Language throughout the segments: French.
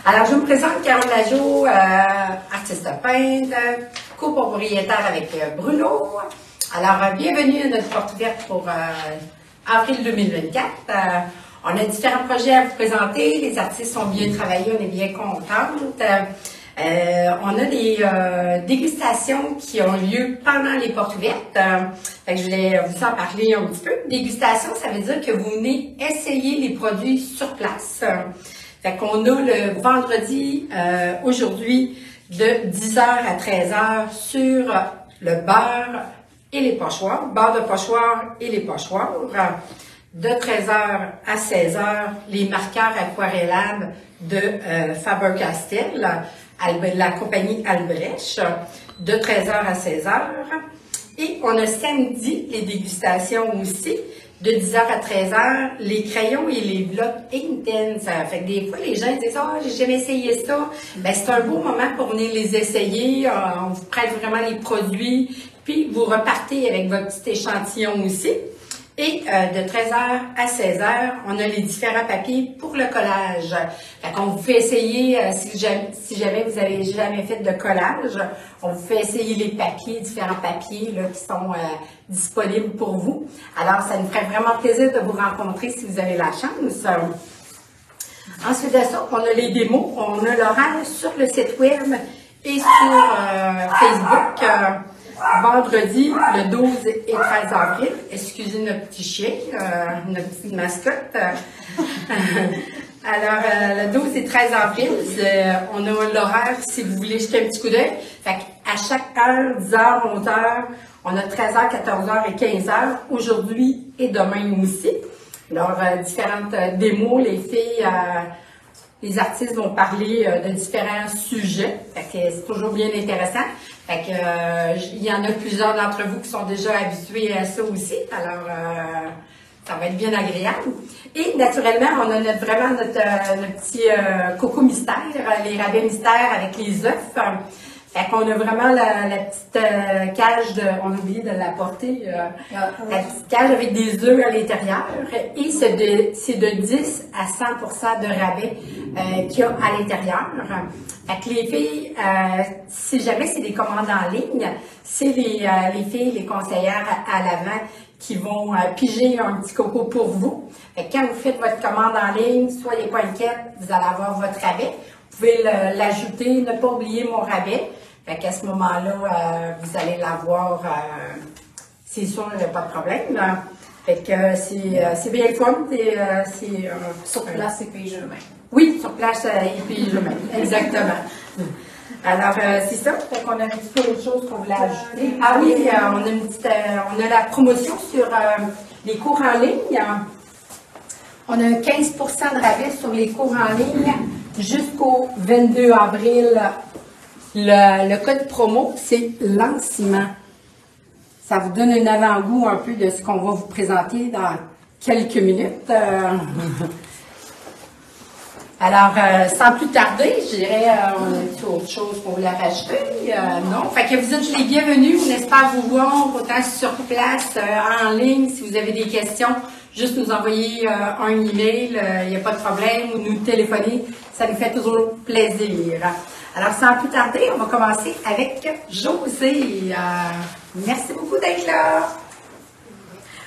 Alors, je me présente, Carole Lajo, artiste peintre, copropriétaire avec Bruno. Alors, bienvenue à notre porte ouverte pour avril 2024. On a différents projets à vous présenter. Les artistes sont bien travaillés, on est bien contentes. On a des dégustations qui ont lieu pendant les portes ouvertes. Fait que je voulais vous en parler un petit peu. Dégustation, ça veut dire que vous venez essayer les produits sur place. Fait qu'on a le vendredi, aujourd'hui, de 10h à 13h sur le beurre et les pochoirs, beurre de pochoir et les pochoirs. De 13h à 16h, les marqueurs aquarellables de Faber-Castell, la compagnie Albrecht, de 13h à 16h. Et on a samedi les dégustations aussi, de 10h à 13h, les crayons et les blocs intenses. Fait que des fois, les gens disent « Ah, j'ai jamais essayé ça ». Ben, c'est un beau moment pour venir les essayer. On vous prête vraiment les produits, puis vous repartez avec votre petit échantillon aussi. Et de 13h à 16h, on a les différents papiers pour le collage. Fait qu'on vous fait essayer, si jamais vous avez jamais fait de collage, on vous fait essayer les papiers, différents papiers là, qui sont disponibles pour vous. Alors, ça nous ferait vraiment plaisir de vous rencontrer si vous avez la chance. Ensuite de ça, on a les démos. On a l'horaire sur le site web et sur Facebook. Vendredi, le 12 et 13 avril. Excusez notre petit chien, notre petite mascotte. Alors, le 12 et 13 avril, on a l'horaire si vous voulez jeter un petit coup d'œil. Fait qu'à chaque heure, 10h, 11h, on a 13h, 14h et 15h, aujourd'hui et demain aussi. Alors, différentes démos, les filles, les artistes vont parler de différents sujets. Fait que c'est toujours bien intéressant. Fait que, il y en a plusieurs d'entre vous qui sont déjà habitués à ça aussi. Alors, ça va être bien agréable. Et naturellement, on a vraiment notre petit coco mystère, les rabais mystères avec les œufs. Fait qu'on a vraiment la petite cage on a oublié de l'apporter, la petite cage avec des œufs à l'intérieur. Et c'est de 10 à 100% de rabais qu'il y a à l'intérieur. Fait que les filles, si jamais c'est des commandes en ligne, c'est les filles, les conseillères à l'avant qui vont piger un petit coco pour vous. Fait que quand vous faites votre commande en ligne, soyez pas inquiètes, vous allez avoir votre rabais. Vous pouvez l'ajouter, ne pas oublier mon rabais. Fait qu'à ce moment-là, vous allez l'avoir, c'est sûr, il n'y a pas de problème. Fait que c'est bien le fun. Sur place, ils payent eux-mêmes. Oui, sur place, ils payent eux-mêmes. Exactement. Alors, c'est ça. Fait qu'on a un petit peu autre chose qu'on voulait ajouter. Ah oui, on a la promotion sur les cours en ligne. On a 15% de rabais sur les cours en ligne jusqu'au 22 avril. Le code promo, c'est lancement. Ça vous donne un avant-goût un peu de ce qu'on va vous présenter dans quelques minutes. Alors, sans plus tarder, je dirais, on a autre chose qu'on voulait rajouter? Non. Fait que vous êtes les bienvenus. On espère vous voir autant sur place, en ligne. Si vous avez des questions, juste nous envoyer un email, il n'y a pas de problème, ou nous téléphoner. Ça nous fait toujours plaisir. Alors, sans plus tarder, on va commencer avec Josée. Merci beaucoup d'être là.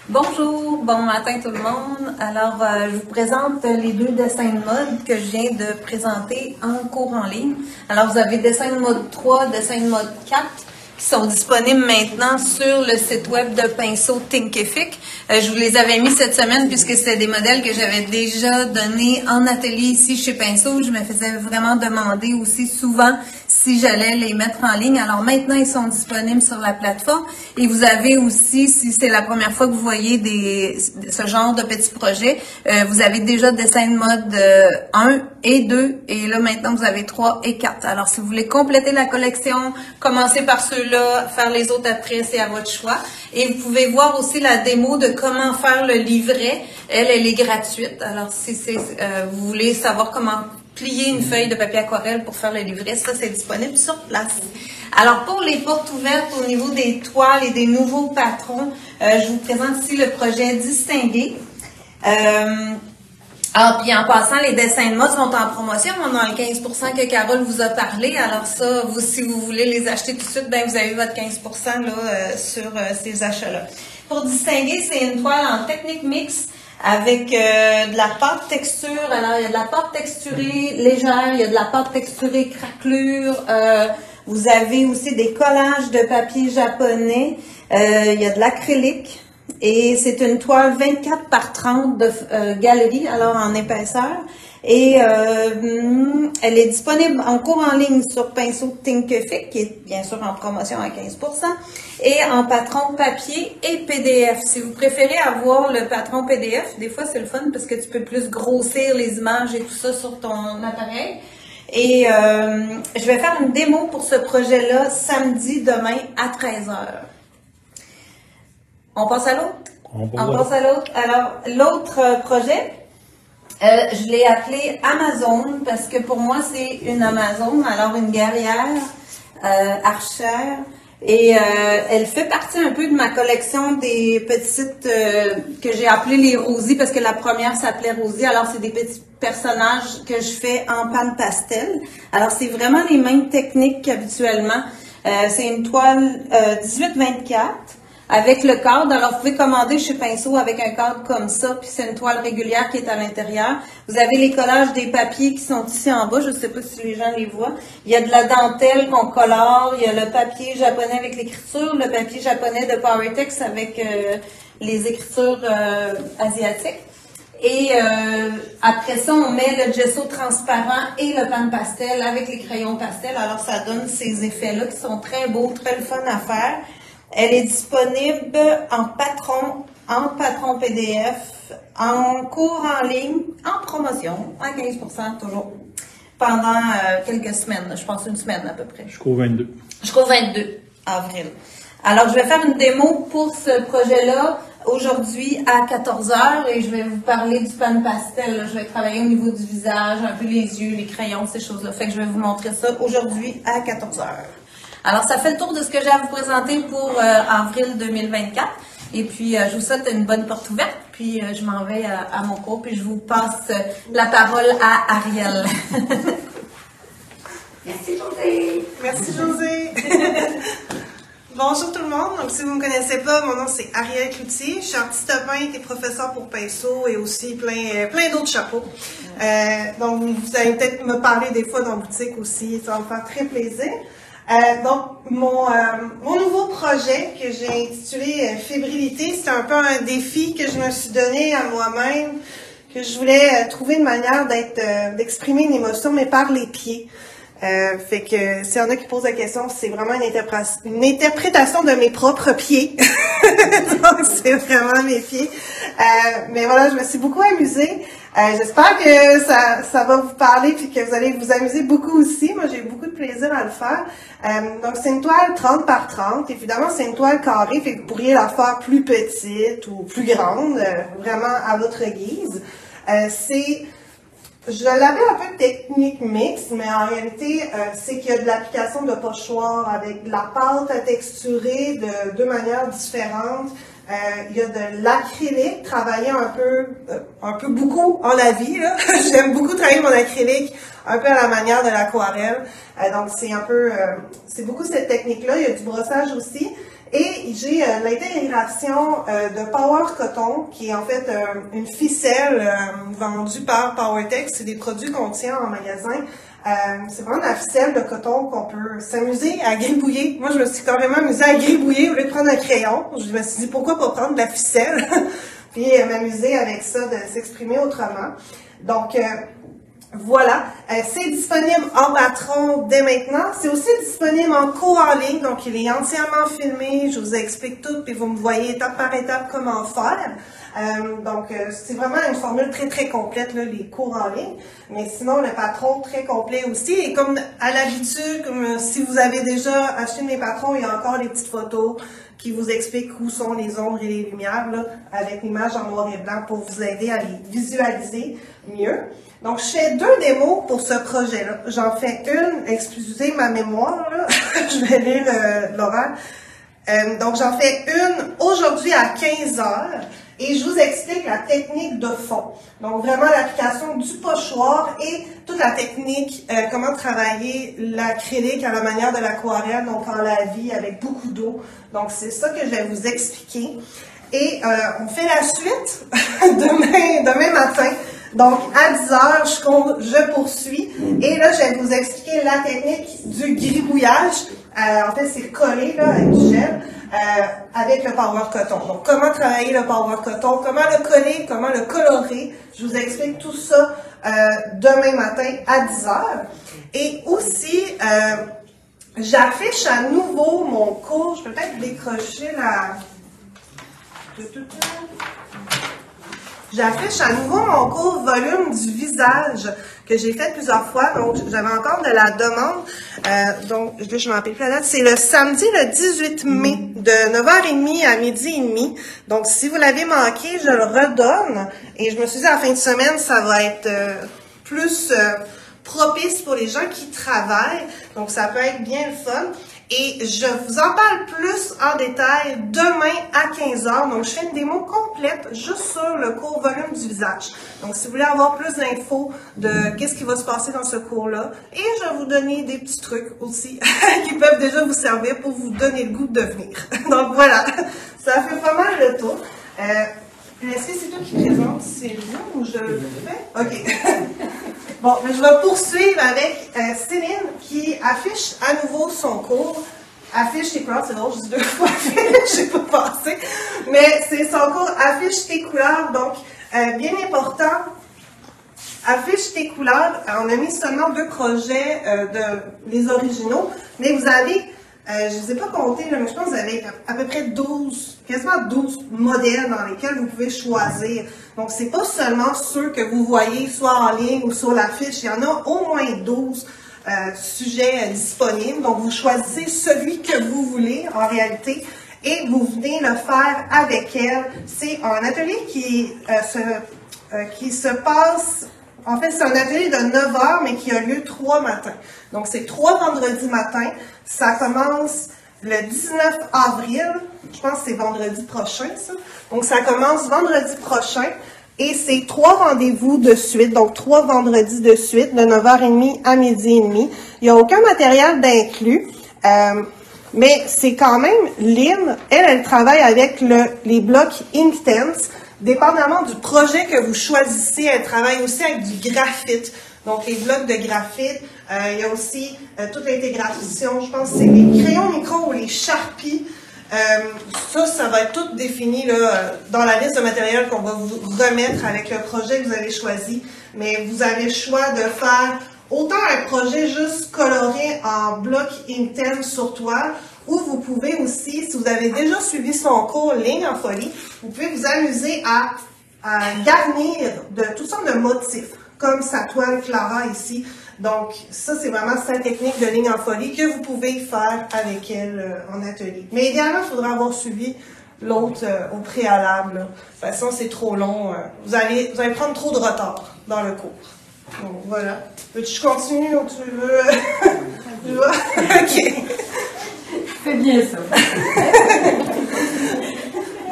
Bonjour, bon matin tout le monde. Alors, je vous présente les deux dessins de mode que je viens de présenter en cours en ligne. Alors, vous avez dessin de mode 3, dessin de mode 4 qui sont disponibles maintenant sur le site web de Pinceau Thinkific. Je vous les avais mis cette semaine puisque c'était des modèles que j'avais déjà donnés en atelier ici chez Pinceau. Je me faisais vraiment demander aussi souvent si j'allais les mettre en ligne. Alors maintenant, ils sont disponibles sur la plateforme. Et vous avez aussi, si c'est la première fois que vous voyez ce genre de petits projets, vous avez déjà dessin de mode 1 et 2. Et là, maintenant, vous avez 3 et 4. Alors, si vous voulez compléter la collection, commencez par ceux-là, faire les autres après, c'est à votre choix. Et vous pouvez voir aussi la démo de comment faire le livret. Elle est gratuite. Alors, si vous voulez savoir comment plier une feuille de papier aquarelle pour faire le livret, ça, c'est disponible sur place. Alors, pour les portes ouvertes au niveau des toiles et des nouveaux patrons, je vous présente ici le projet Distingué. Ah, puis en passant, les dessins de mode sont en promotion. On a le 15% que Carole vous a parlé. Alors ça, vous, si vous voulez les acheter tout de suite, ben vous avez votre 15% là, sur ces achats-là. Pour distinguer, c'est une toile en technique mix avec de la pâte texture. Alors, il y a de la pâte texturée légère, il y a de la pâte texturée craquelure. Vous avez aussi des collages de papier japonais. Il y a de l'acrylique. Et c'est une toile 24 par 30 de galerie, alors en épaisseur. Et elle est disponible en cours en ligne sur pinceau Thinkific, qui est bien sûr en promotion à 15%, et en patron papier et PDF. Si vous préférez avoir le patron PDF, des fois c'est le fun parce que tu peux plus grossir les images et tout ça sur ton appareil. Et je vais faire une démo pour ce projet-là samedi, demain à 13h. On passe à l'autre? On passe à l'autre. Alors, l'autre projet, je l'ai appelé Amazon parce que pour moi, c'est une Amazon, alors une guerrière archère. Et elle fait partie un peu de ma collection des petites que j'ai appelées les Rosie parce que la première s'appelait Rosie. Alors, c'est des petits personnages que je fais en pan pastel. Alors, c'est vraiment les mêmes techniques qu'habituellement. C'est une toile 18-24. Avec le cadre, alors vous pouvez commander chez Pinceau avec un cadre comme ça, puis c'est une toile régulière qui est à l'intérieur. Vous avez les collages des papiers qui sont ici en bas, je ne sais pas si les gens les voient. Il y a de la dentelle qu'on colore, il y a le papier japonais avec l'écriture, le papier japonais de PowerTex avec les écritures asiatiques. Et après ça, on met le gesso transparent et le pan pastel avec les crayons pastel, alors ça donne ces effets-là qui sont très beaux, très le fun à faire. Elle est disponible en patron PDF, en cours en ligne, en promotion, à 15% toujours, pendant quelques semaines, je pense une semaine à peu près. Jusqu'au 22. Jusqu'au 22 avril. Alors, je vais faire une démo pour ce projet-là aujourd'hui à 14h et je vais vous parler du pan pastel. Je vais travailler au niveau du visage, un peu les yeux, les crayons, ces choses-là. Fait que je vais vous montrer ça aujourd'hui à 14h. Alors, ça fait le tour de ce que j'ai à vous présenter pour avril 2024. Et puis, je vous souhaite une bonne porte ouverte. Puis, je m'en vais à mon cours. Puis, je vous passe la parole à Ariel. Merci, José. Merci, José. Bonjour tout le monde. Donc, si vous ne me connaissez pas, mon nom c'est Ariel Cloutier. Je suis artiste peintre et professeur pour pinceau et aussi plein d'autres chapeaux. Donc, vous allez peut-être me parler des fois dans la boutique aussi. Ça va me faire très plaisir. Donc, mon nouveau projet que j'ai intitulé Fébrilité, c'est un peu un défi que je me suis donné à moi-même, que je voulais trouver une manière d'exprimer une émotion, mais par les pieds. Fait que s'il y en a qui posent la question, c'est vraiment une interprétation de mes propres pieds. Donc, c'est vraiment mes pieds. Mais voilà, je me suis beaucoup amusée. J'espère que ça va vous parler puis que vous allez vous amuser beaucoup aussi. Moi, j'ai eu beaucoup de plaisir à le faire. Donc, c'est une toile 30 par 30. Évidemment, c'est une toile carrée, fait que vous pourriez la faire plus petite ou plus grande, vraiment à votre guise. Je l'avais un peu technique mixte, mais en réalité, c'est qu'il y a de l'application de pochoir avec de la pâte texturée de deux manières différentes. Il y a de l'acrylique, travaillé un peu beaucoup en la vie, là. J'aime beaucoup travailler mon acrylique, un peu à la manière de l'aquarelle. Donc, c'est beaucoup cette technique-là. Il y a du brossage aussi. Et j'ai l'intégration de Power Coton, qui est en fait une ficelle vendue par PowerTex. C'est des produits qu'on tient en magasin. C'est vraiment la ficelle de coton qu'on peut s'amuser à gribouiller. Moi, je me suis carrément amusée à gribouiller au lieu de prendre un crayon. Je me suis dit, pourquoi pas prendre de la ficelle? Puis m'amuser avec ça, de s'exprimer autrement. Donc, voilà, c'est disponible en patron dès maintenant. C'est aussi disponible en cours en ligne, donc il est entièrement filmé. Je vous explique tout, puis vous me voyez étape par étape comment faire. Donc, c'est vraiment une formule très, très complète, là, les cours en ligne. Mais sinon, le patron très complet aussi. Et comme à l'habitude, comme si vous avez déjà acheté mes patrons, il y a encore les petites photos qui vous expliquent où sont les ombres et les lumières, là, avec l'image en noir et blanc pour vous aider à les visualiser mieux. Donc, je fais 2 démos pour ce projet-là. J'en fais une, excusez ma mémoire, là. Je vais lire l'horaire. Donc, j'en fais une aujourd'hui à 15h et je vous explique la technique de fond. Donc, vraiment l'application du pochoir et toute la technique, comment travailler l'acrylique à la manière de l'aquarelle, donc en la vie avec beaucoup d'eau. Donc, c'est ça que je vais vous expliquer. Et on fait la suite demain matin. Donc, à 10 heures, je poursuis. Et là, je vais vous expliquer la technique du gribouillage. En fait, c'est collé là, avec du gel, avec le power coton. Donc, comment travailler le power coton, comment le coller, comment le colorer. Je vous explique tout ça demain matin à 10 heures. Et aussi, j'affiche à nouveau mon cours. Je peux peut-être décrocher la... J'affiche à nouveau mon cours volume du visage que j'ai fait plusieurs fois. Donc, j'avais encore de la demande. Donc, je m'en rappelle plus la date. C'est le samedi, le 18 mai, de 9h30 à 12h30. Donc, si vous l'avez manqué, je le redonne. Et je me suis dit, à la fin de semaine, ça va être plus propice pour les gens qui travaillent. Donc, ça peut être bien le fun. Et je vous en parle plus en détail demain à 15h. Donc, je fais une démo complète juste sur le cours volume du visage. Donc, si vous voulez avoir plus d'infos de qu'est-ce qui va se passer dans ce cours-là, et je vais vous donner des petits trucs aussi qui peuvent déjà vous servir pour vous donner le goût de venir. Donc, voilà. Ça fait pas mal le tour. Est-ce que c'est toi qui présente Céline ou je le fais? OK. Bon, je vais poursuivre avec Céline qui affiche à nouveau son cours. Affiche tes couleurs, c'est drôle, je dis 2 fois affiche, j'ai pas pensé. Mais c'est son cours Affiche tes couleurs. Donc, bien important, affiche tes couleurs. On a mis seulement 2 projets les originaux, mais vous avez... je ne les ai pas comptés, mais je pense que vous avez à peu près 12, quasiment 12 modèles dans lesquels vous pouvez choisir. Donc, c'est pas seulement ceux que vous voyez soit en ligne ou sur l'affiche. Il y en a au moins 12 sujets disponibles. Donc, vous choisissez celui que vous voulez en réalité et vous venez le faire avec elle. C'est un atelier qui se passe... En fait, c'est un atelier de 9h, mais qui a lieu 3 matins. Donc, c'est 3 vendredis matins. Ça commence le 19 avril. Je pense que c'est vendredi prochain, ça. Donc, ça commence vendredi prochain. Et c'est 3 rendez-vous de suite. Donc, 3 vendredis de suite, de 9h30 à 12h30. Il n'y a aucun matériel d'inclus. Mais c'est quand même Lynn. Elle travaille avec les blocs Inktense. Dépendamment du projet que vous choisissez, elle travaille aussi avec du graphite. Donc, les blocs de graphite. Il y a aussi toute l'intégration, je pense que c'est les crayons micro ou les Sharpies. Ça va être tout défini là, dans la liste de matériel qu'on va vous remettre avec le projet que vous avez choisi. Mais vous avez le choix de faire autant un projet juste coloré en bloc Inktense sur toile, ou vous pouvez aussi, si vous avez déjà suivi son cours Ligne en folie, vous pouvez vous amuser à garnir de toutes sortes de motifs, comme sa toile Clara ici. Donc, ça, c'est vraiment sa technique de Ligne en folie que vous pouvez faire avec elle en atelier. Mais idéalement, il faudra avoir suivi l'autre au préalable. Là. De toute façon, c'est trop long. Vous allez prendre trop de retard dans le cours. Donc, voilà. Veux-tu que je continue ou tu veux? Tu vois? OK. C'est bien ça.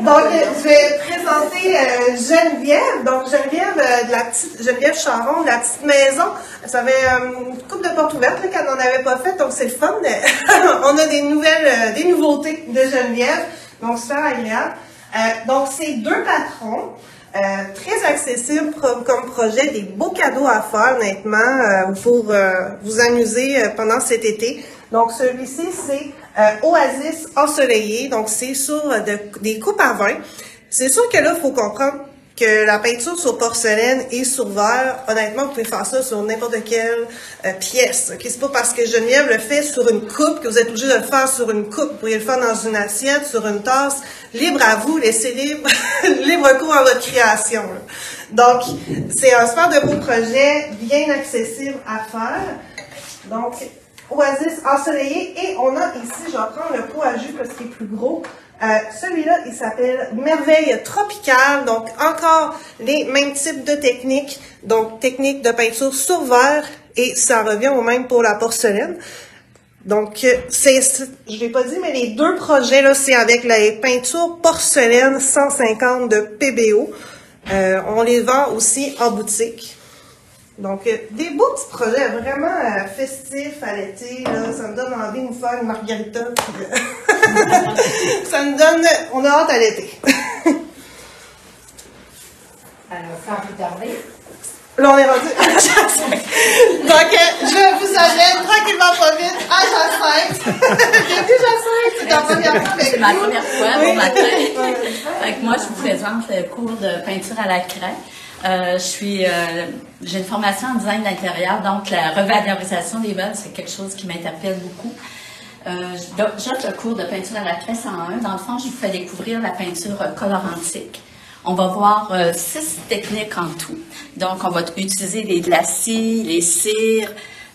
Donc, je vais présenter Geneviève. Donc, Geneviève Charon, de la petite maison. Ça fait une couple de portes ouvertes qu'elle n'en avait pas fait, donc c'est le fun. On a des nouveautés de Geneviève. Donc, c'est agréable. Donc, c'est 2 patrons. Très accessible comme projet, des beaux cadeaux à faire, honnêtement, pour vous amuser pendant cet été. Donc, celui-ci, c'est Oasis ensoleillé. Donc, c'est sur des coupes à vin. C'est sûr que là, il faut comprendre que la peinture sur porcelaine et sur verre, honnêtement, vous pouvez faire ça sur n'importe quelle pièce. Okay? C'est pas parce que Geneviève le fait sur une coupe que vous êtes obligé de le faire sur une coupe. Vous pourriez le faire dans une assiette, sur une tasse. Libre à vous, laissez libre cours à votre création. Là. Donc, c'est un super de beau projet, bien accessible à faire. Donc, Oasis ensoleillé. Et on a ici, je vais prendre le pot à jus parce qu'il est plus gros. Celui-là, il s'appelle Merveille tropicale. Donc, encore les mêmes types de techniques. Donc, technique de peinture sur verre. Et ça revient au même pour la porcelaine. Donc, je l'ai pas dit, mais les deux projets, là, c'est avec les peintures porcelaine 150 de PBO. On les vend aussi en boutique. Donc, des beaux petits projets vraiment festifs à l'été, là. Ça me donne envie de nous faire une margarita. Ça me donne... On a hâte à l'été. Alors, sans plus tarder. Là, on est rendu à Jacinthe. Donc, je vous amène tranquillement pas vite à Jacinthe. Bienvenue, Jacinthe. C'est ta première fois avec C'est ma nous. première fois, Oui. bon matin. Fait que moi, je vous présente le cours de peinture à la craie. J'ai une formation en design d'intérieur, donc la revalorisation des meubles, c'est quelque chose qui m'interpelle beaucoup. J'offre le cours de peinture à la craie 101. Dans le fond, je vous fais découvrir la peinture colorantique. On va voir 6 techniques en tout. Donc, on va utiliser les glacis, les cires.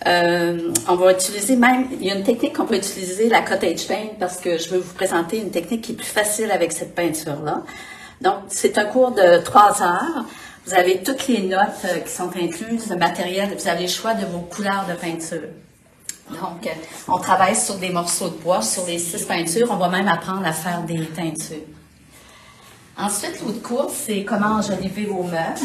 On va utiliser même, il y a une technique qu'on va utiliser, la cottage paint, parce que je vais vous présenter une technique qui est plus facile avec cette peinture-là. Donc, c'est un cours de 3 heures. Vous avez toutes les notes qui sont incluses, le matériel, vous avez le choix de vos couleurs de peinture. Donc, on travaille sur des morceaux de bois, sur les 6 peintures. On va même apprendre à faire des teintures. Ensuite, l'autre cours, c'est comment enjoliver vos meubles.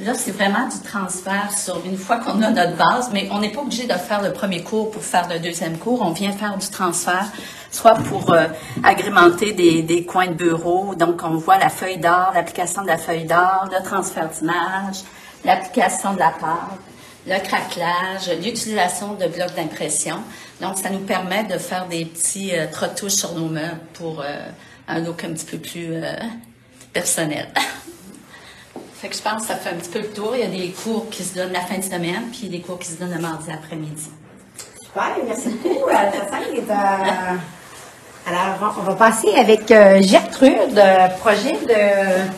Là, c'est vraiment du transfert sur une fois qu'on a notre base, mais on n'est pas obligé de faire le premier cours pour faire le deuxième cours. On vient faire du transfert, soit pour agrémenter des coins de bureau. Donc, on voit la feuille d'or, l'application de la feuille d'or, le transfert d'image, l'application de la pâte, le craquelage, l'utilisation de blocs d'impression. Donc, ça nous permet de faire des petits retouches sur nos meubles pour un look un petit peu plus personnel. Fait que je pense que ça fait un petit peu le tour. Il y a des cours qui se donnent la fin de semaine, puis des cours qui se donnent le mardi après-midi. Super, merci beaucoup, Jacinthe. Alors, on va passer avec Gertrude, projet de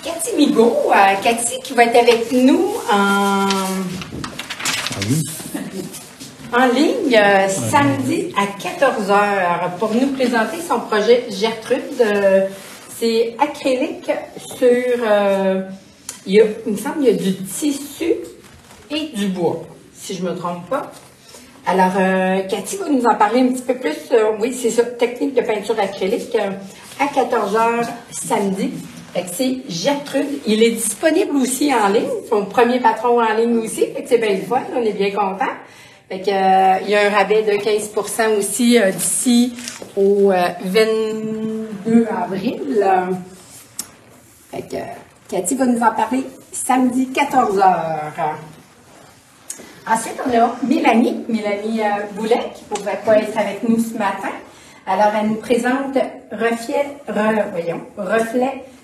Cathy Migaud. Cathy qui va être avec nous en ligne samedi à 14h pour nous présenter son projet Gertrude. C'est acrylique sur, il me semble qu'il y a du tissu et du bois, si je ne me trompe pas. Alors, Cathy va nous en parler un petit peu plus. Oui, c'est ça, technique de peinture acrylique à 14h samedi. Fait que c'est Gertrude. Il est disponible aussi en ligne. Son premier patron en ligne aussi. Fait que c'est bien le fun. On est bien contents. Fait que, il y a un rabais de 15% aussi d'ici au 22 avril. Fait que Cathy va nous en parler samedi 14h. Ensuite, on a Mélanie Boulet, qui ne pouvait pas être avec nous ce matin. Alors, elle nous présente reflet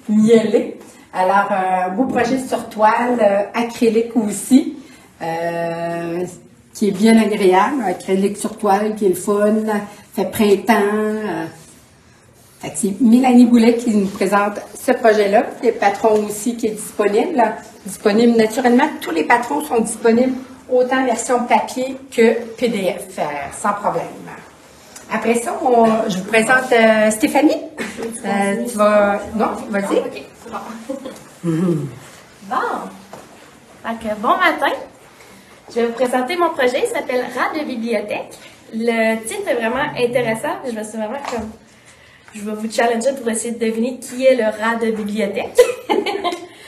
mielé. Alors, un beau projet sur toile, acrylique aussi, qui est bien agréable. Acrylique sur toile, qui est le fun, fait printemps. Fait que c'est Mélanie Boulet qui nous présente ce projet-là. Le patron aussi qui est disponible. Disponible naturellement. Tous les patrons sont disponibles, autant version papier que PDF, sans problème. Après ça, je vous présente Stéphanie. Tu vas... Non, vas-y. OK, c'est bon. Bon. Donc, bon matin. Je vais vous présenter mon projet. Il s'appelle Rat de bibliothèque. Le titre est vraiment intéressant. Je vais vous challenger pour essayer de deviner qui est le rat de bibliothèque.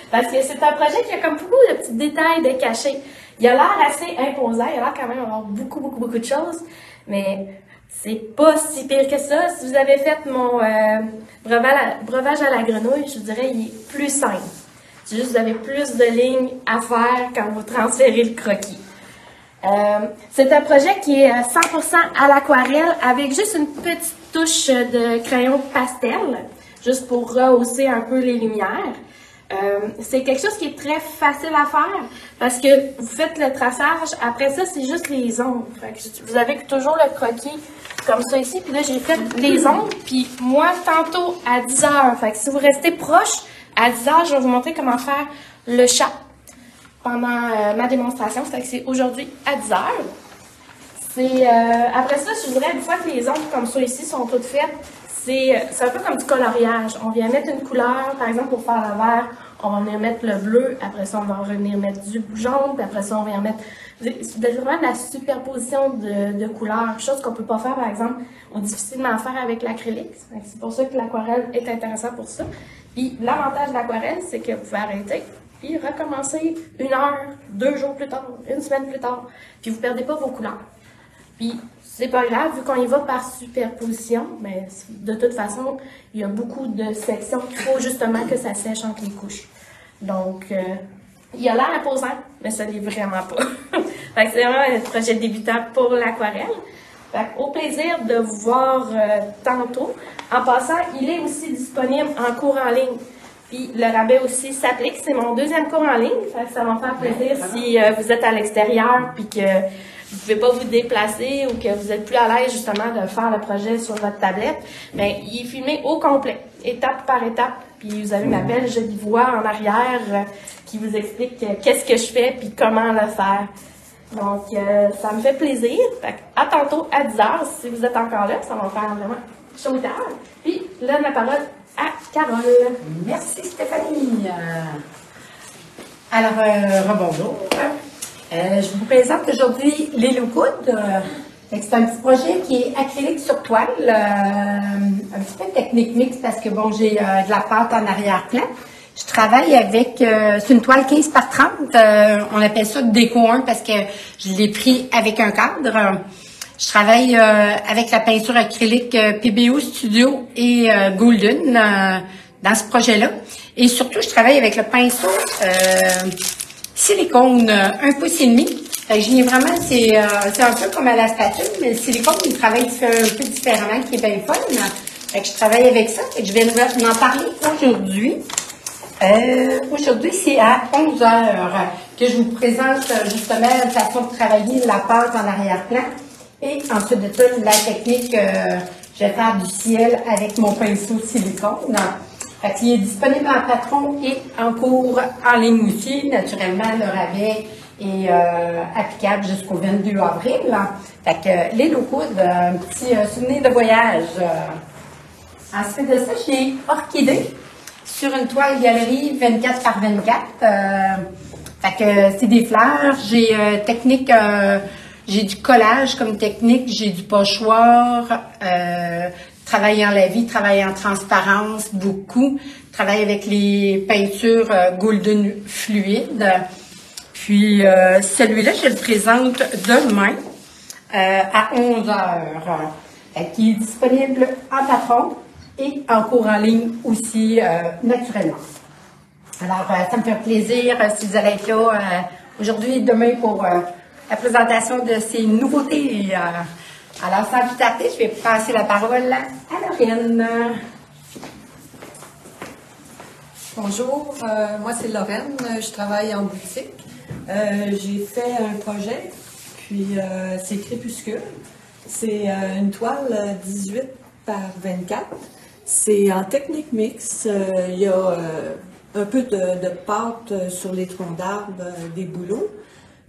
Parce que c'est un projet qui a comme beaucoup de petits détails de cachés. Il a l'air assez imposant. Il a l'air quand même d'avoir beaucoup de choses. Mais c'est pas si pire que ça. Si vous avez fait mon breuvage à la grenouille, je vous dirais il est plus simple. C'est juste que vous avez plus de lignes à faire quand vous transférez le croquis. C'est un projet qui est 100% à l'aquarelle avec juste une petite touche de crayon pastel, juste pour rehausser un peu les lumières. C'est quelque chose qui est très facile à faire parce que vous faites le traçage, après ça, c'est juste les ombres. Fait que vous avez toujours le croquis comme ça ici, puis là, j'ai fait les ombres, puis moi, tantôt à 10h. Fait que si vous restez proche, à 10h, je vais vous montrer comment faire le chat pendant ma démonstration. Fait que c'est aujourd'hui à 10h. Après ça, je dirais, une fois que les ombres comme ça ici sont toutes faites, c'est un peu comme du coloriage. On vient mettre une couleur, par exemple, pour faire le vert, on va venir mettre le bleu, après ça, on va venir mettre du jaune, puis après ça, on vient mettre vraiment de la superposition de couleurs, chose qu'on peut pas faire, par exemple, ou difficilement faire avec l'acrylique. C'est pour ça que l'aquarelle est intéressante pour ça. Puis l'avantage de l'aquarelle, c'est que vous pouvez arrêter, puis recommencer 1 heure, 2 jours plus tard, 1 semaine plus tard, puis vous perdez pas vos couleurs. Puis c'est pas grave, vu qu'on y va par superposition, mais de toute façon, il y a beaucoup de sections qu'il faut justement que ça sèche entre les couches. Donc, il a l'air imposant, mais ça l'est vraiment pas. Fait que c'est vraiment un projet débutant pour l'aquarelle. Fait que, au plaisir de vous voir tantôt. En passant, il est aussi disponible en cours en ligne. Puis le rabais aussi s'applique. C'est mon 2e cours en ligne. Fait que ça va me faire plaisir si vous êtes à l'extérieur puis que vous pouvez pas vous déplacer ou que vous êtes plus à l'aise justement de faire le projet sur votre tablette. Bien, il est filmé au complet, étape par étape. Puis vous avez ma belle jolie voix en arrière qui vous explique qu'est-ce que je fais puis comment le faire. Donc, ça me fait plaisir. Fait à tantôt à 10h, si vous êtes encore là, ça va me faire vraiment chaud tard. Puis là, ma parole à Carole. Merci Stéphanie. Alors, rebonjour. Je vous présente aujourd'hui les low-coudes. C'est un petit projet qui est acrylique sur toile, un petit peu technique mixte parce que bon, j'ai de la pâte en arrière-plan. Je travaille avec, c'est une toile 15 par 30, on appelle ça déco 1 parce que je l'ai pris avec un cadre. Je travaille avec la peinture acrylique PBO Studio et Golden dans ce projet-là. Et surtout, je travaille avec le pinceau silicone 1,5 pouces. J'ai vraiment, c'est un peu comme à la spatule, mais le silicone, il travaille un peu différemment, qui est bien fun. Fait que je travaille avec ça. Fait que je vais vous en parler aujourd'hui. Aujourd'hui, c'est à 11h que je vous présente justement la façon de travailler la pâte en arrière-plan. Et ensuite de ça, la technique, je vais faire du ciel avec mon pinceau silicone. Fait qu'il est disponible en patron et en cours en ligne aussi. Naturellement, le rabais est applicable jusqu'au 22 avril. Fait que les low-coudes, un petit souvenir de voyage. Ensuite de ça, j'ai Orchidée sur une toile galerie 24 par 24. Fait que c'est des fleurs. J'ai technique, j'ai du collage comme technique, j'ai du pochoir, travailler en lavis, travailler en transparence, beaucoup. Travailler avec les peintures Golden fluide. Puis celui-là, je le présente demain à 11h. Qui est disponible en patron et en cours en ligne aussi, naturellement. Alors, ça me fait plaisir si vous allez être là aujourd'hui et demain pour la présentation de ces nouveautés. Alors, sans plus tarder, je vais passer la parole à Lorraine. Bonjour, moi c'est Lorraine, je travaille en boutique. J'ai fait un projet, puis c'est Crépuscule. C'est une toile 18 par 24. C'est en technique mixte. Il y a un peu de pâte sur les troncs d'arbres, des bouleaux.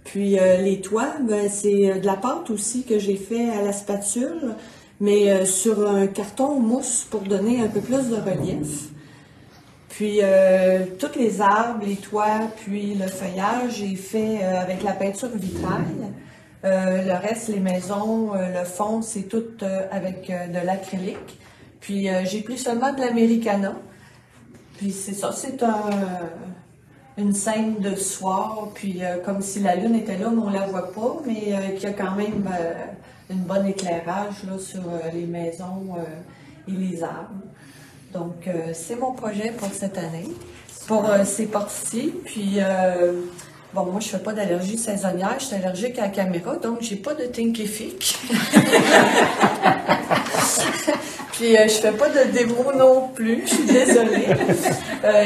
Puis les toiles, ben, c'est de la pâte aussi que j'ai fait à la spatule, mais sur un carton mousse pour donner un peu plus de relief. Puis tous les arbres, les toits, puis le feuillage, j'ai fait avec la peinture vitrail. Le reste, les maisons, le fond, c'est tout avec de l'acrylique. Puis j'ai pris seulement de l'Americana. Puis c'est ça, c'est une scène de soir, puis comme si la lune était là, mais on la voit pas, mais qu'il y a quand même une bonne éclairage là, sur les maisons et les arbres. Donc c'est mon projet pour cette année, pour ces portes-ci. Puis bon, moi je fais pas d'allergie saisonnière, je suis allergique à la caméra, donc j'ai pas de tinkifique. Puis je fais pas de démo non plus, je suis désolée.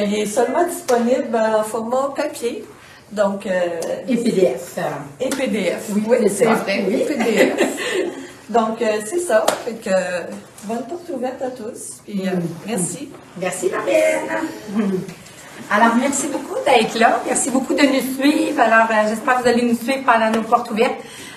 Il est seulement disponible en format papier. Donc, et PDF. Et PDF. Oui, c'est vrai. Oui, PDF. Donc, c'est ça. Fait que, bonne porte ouverte à tous. Puis, merci. Merci, Lorraine. Alors, merci beaucoup d'être là. Merci beaucoup de nous suivre. Alors, j'espère que vous allez nous suivre pendant nos portes ouvertes.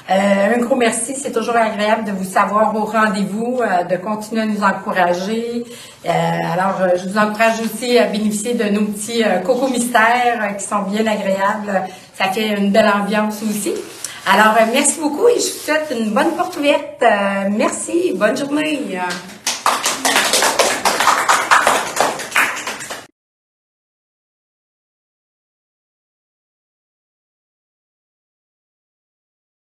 Un gros merci. C'est toujours agréable de vous savoir au rendez-vous, de continuer à nous encourager. Alors, je vous encourage aussi à bénéficier de nos petits coco mystères qui sont bien agréables. Ça fait une belle ambiance aussi. Alors, merci beaucoup et je vous souhaite une bonne porte ouverte. Merci, bonne journée.